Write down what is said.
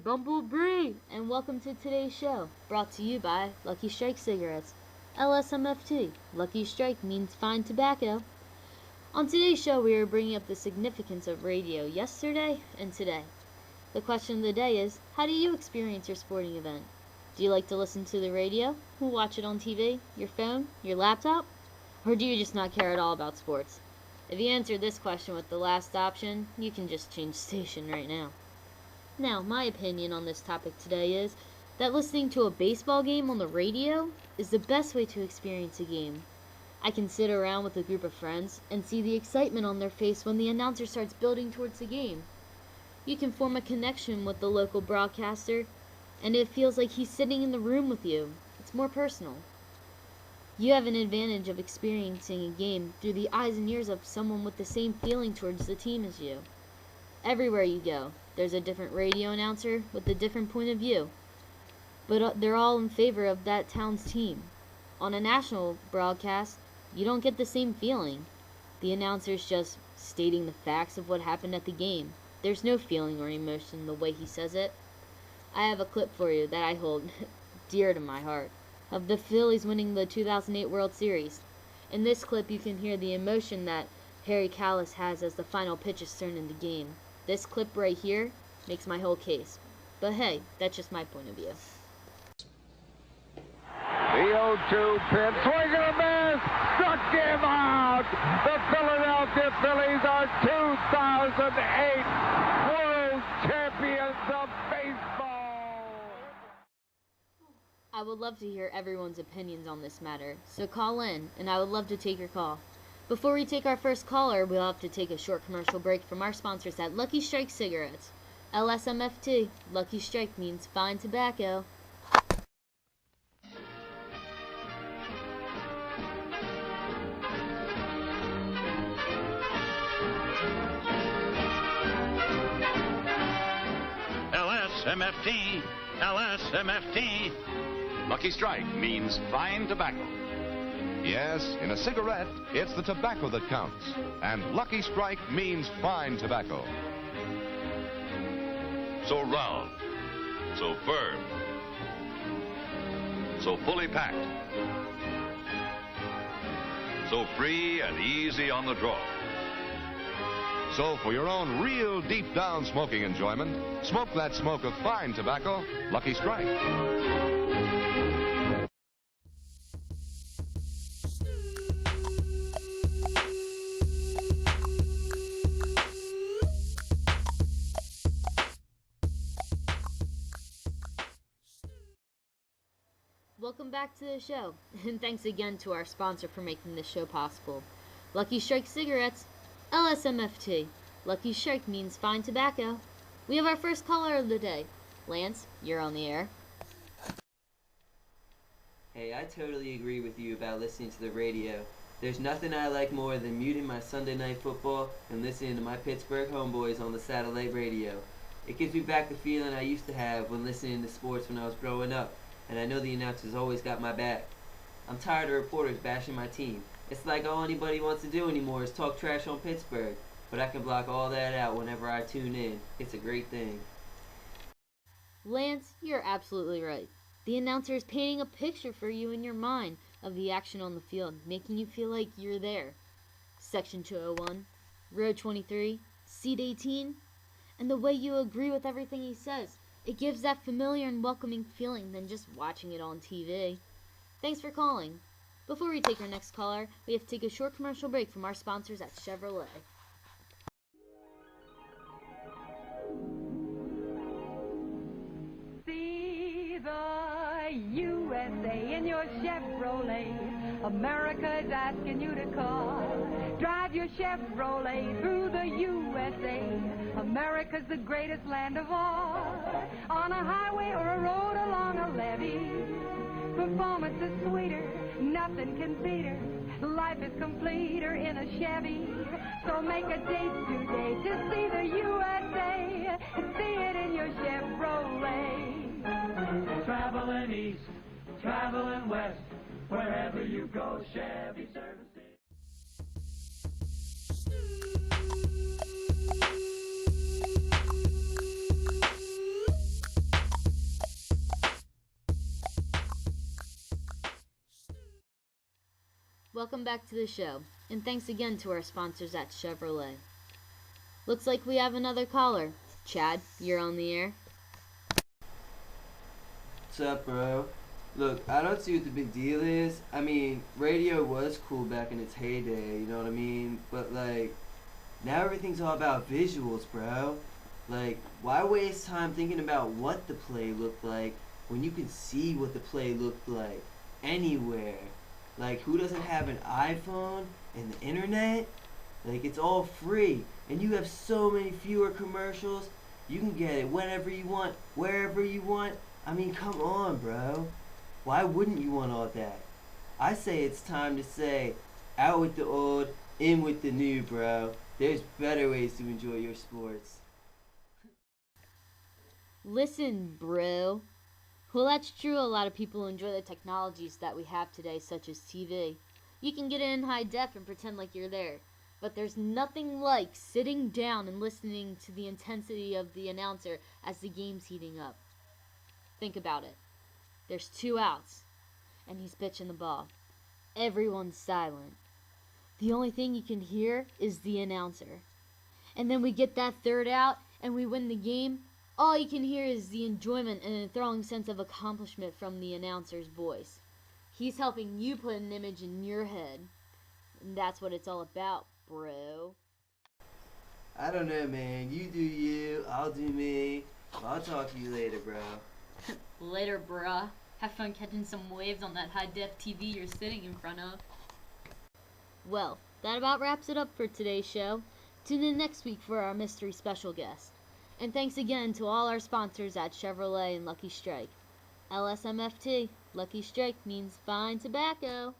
Bumble Breee, and welcome to today's show, brought to you by Lucky Strike Cigarettes. LSMFT, Lucky Strike means fine tobacco. On today's show, we are bringing up the significance of radio yesterday and today. The question of the day is, how do you experience your sporting event? Do you like to listen to the radio? Watch it on TV, your phone, your laptop? Or do you just not care at all about sports? If you answered this question with the last option, you can just change station right now. Now, my opinion on this topic today is that listening to a baseball game on the radio is the best way to experience a game. I can sit around with a group of friends and see the excitement on their face when the announcer starts building towards the game. You can form a connection with the local broadcaster, and it feels like he's sitting in the room with you. It's more personal. You have an advantage of experiencing a game through the eyes and ears of someone with the same feeling towards the team as you. Everywhere you go, there's a different radio announcer with a different point of view, but they're all in favor of that town's team. On a national broadcast, you don't get the same feeling. The announcer's just stating the facts of what happened at the game. There's no feeling or emotion the way he says it. I have a clip for you that I hold dear to my heart of the Phillies winning the 2008 World Series. In this clip, you can hear the emotion that Harry Callis has as the final pitch is thrown in the game. This clip right here makes my whole case. But hey, that's just my point of view. The 0-2 pitch, swing and a miss, struck him out. The Philadelphia Phillies are 2008 World Champions of Baseball. I would love to hear everyone's opinions on this matter, so call in, and I would love to take your call. Before we take our first caller, we'll have to take a short commercial break from our sponsors at Lucky Strike Cigarettes. LSMFT, Lucky Strike means fine tobacco. LSMFT, LSMFT. Lucky Strike means fine tobacco. Yes, in a cigarette, it's the tobacco that counts. And Lucky Strike means fine tobacco. So round, so firm, so fully packed, so free and easy on the draw. So for your own real deep down smoking enjoyment, smoke that smoke of fine tobacco, Lucky Strike. Welcome back to the show, and thanks again to our sponsor for making this show possible. Lucky Strike Cigarettes, LSMFT. Lucky Strike means fine tobacco. We have our first caller of the day. Lance, you're on the air. Hey, I totally agree with you about listening to the radio. There's nothing I like more than muting my Sunday night football and listening to my Pittsburgh homeboys on the satellite radio. It gives me back the feeling I used to have when listening to sports when I was growing up, and I know the announcers always got my back. I'm tired of reporters bashing my team. It's like all anybody wants to do anymore is talk trash on Pittsburgh, but I can block all that out whenever I tune in. It's a great thing. Lance, you're absolutely right. The announcer is painting a picture for you in your mind of the action on the field, making you feel like you're there. Section 201, Row 23, Seat 18, and the way you agree with everything he says. It gives that familiar and welcoming feeling than just watching it on TV. Thanks for calling. Before we take our next caller, we have to take a short commercial break from our sponsors at Chevrolet. See the USA in your Chevrolet. America's asking you to call. Drive your Chevrolet through the USA. America's the greatest land of all. On a highway or a road along a levee, performance is sweeter, nothing can beat her. Life is completer in a Chevy. So make a date today to see the USA. See it in your Chevrolet. Traveling east, traveling west, wherever you go, Chevy service. Welcome back to the show, and thanks again to our sponsors at Chevrolet. Looks like we have another caller. Chad, you're on the air. What's up, bro? Look, I don't see what the big deal is. I mean, radio was cool back in its heyday, you know what I mean? But, like, now everything's all about visuals, bro. Like, why waste time thinking about what the play looked like when you can see what the play looked like anywhere? Like, who doesn't have an iPhone and the internet? Like, it's all free, and you have so many fewer commercials. You can get it whenever you want, wherever you want. I mean, come on, bro. Why wouldn't you want all that? I say it's time to say, out with the old, in with the new, bro. There's better ways to enjoy your sports. Listen, bro. Well, that's true. A lot of people enjoy the technologies that we have today, such as TV. You can get it in high def and pretend like you're there. But there's nothing like sitting down and listening to the intensity of the announcer as the game's heating up. Think about it. There's 2 outs, and he's pitching the ball. Everyone's silent. The only thing you can hear is the announcer. And then we get that 3rd out, and we win the game. All you can hear is the enjoyment and a thrilling sense of accomplishment from the announcer's voice. He's helping you put an image in your head. And that's what it's all about, bro. I don't know, man. You do you, I'll do me. I'll talk to you later, bro. Later, bruh. Have fun catching some waves on that high-def TV you're sitting in front of. Well, that about wraps it up for today's show. Tune in next week for our mystery special guest. And thanks again to all our sponsors at Chevrolet and Lucky Strike. LSMFT, Lucky Strike means fine tobacco.